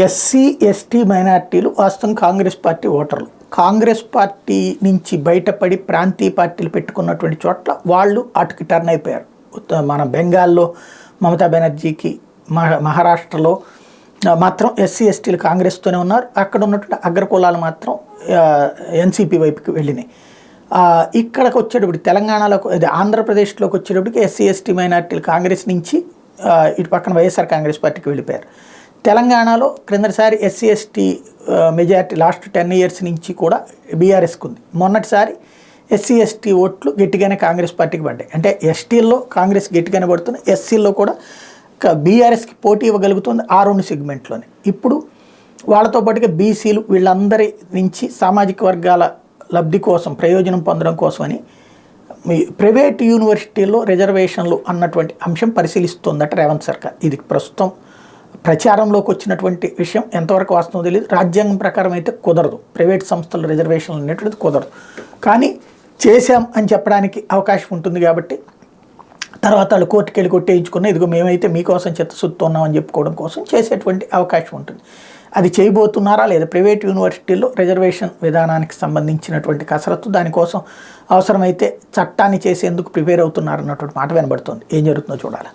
SC ST మైనార్టీలు వాస్తవం Congress party ఓటర్లు. కాంగ్రెస్ పార్టీ నుంచి బయటపడి ప్రాంతీయ పార్టీలు పెట్టుకున్నటువంటి చోట్ల వాళ్ళు అటుకి టర్న్ అయిపోయారు. మన బెంగాల్లో మమతా బెనర్జీకి, మహారాష్ట్రలో మాత్రం ఎస్సీ ఎస్టీలు కాంగ్రెస్తోనే ఉన్నారు. అక్కడ ఉన్నటువంటి అగ్రకులాలు మాత్రం ఎన్సీపీ వైపుకి వెళ్ళినాయి. ఇక్కడికి వచ్చేటప్పుడు తెలంగాణలో, ఆంధ్రప్రదేశ్లోకి వచ్చేటప్పటికి ఎస్సీ ఎస్టీ మైనార్టీలు కాంగ్రెస్ నుంచి ఇటు పక్కన వైఎస్ఆర్ కాంగ్రెస్ పార్టీకి వెళ్ళిపోయారు. తెలంగాణలో క్రిందటిసారి SC ST majority last 10 years నుంచి కూడా బీఆర్ఎస్కి ఉంది. మొన్నటిసారి ఎస్సీ ఎస్టీ ఓట్లు గట్టిగానే కాంగ్రెస్ పార్టీకి పడ్డాయి. అంటే ఎస్టీల్లో కాంగ్రెస్ గట్టిగానే పడుతుంది, ఎస్సీల్లో కూడా బీఆర్ఎస్కి పోటీ ఇవ్వగలుగుతుంది ఆ 2 సెగ్మెంట్లోనే. ఇప్పుడు వాళ్ళతో పాటుగా బీసీలు వీళ్ళందరి నుంచి సామాజిక వర్గాల లబ్ధి కోసం, ప్రయోజనం పొందడం కోసమని ప్రైవేట్ యూనివర్సిటీల్లో రిజర్వేషన్లు అన్నటువంటి అంశం పరిశీలిస్తుందట రేవంత్ సర్కార్. ఇది ప్రస్తుతం ప్రచారంలోకి వచ్చినటువంటి విషయం. ఎంతవరకు వాస్తవం తెలియదు. రాజ్యాంగం ప్రకారం అయితే కుదరదు, ప్రైవేట్ సంస్థలు రిజర్వేషన్లు అనేటువంటిది కుదరదు. కానీ చేశాం అని చెప్పడానికి అవకాశం ఉంటుంది కాబట్టి తర్వాత వాళ్ళు కోర్టుకు వెళ్ళి కొట్టేయించుకున్న, ఇదిగో మేమైతే మీకోసం చిత్తశుద్ధితో అని చెప్పుకోవడం కోసం చేసేటువంటి అవకాశం ఉంటుంది. అది చేయబోతున్నారా లేదా? ప్రైవేట్ యూనివర్సిటీల్లో రిజర్వేషన్ విధానానికి సంబంధించినటువంటి కసరత్తు, దానికోసం అవసరమైతే చట్టాన్ని చేసేందుకు ప్రిపేర్ అవుతున్నారన్నటువంటి మాట వినబడుతుంది. ఏం జరుగుతుందో చూడాలి.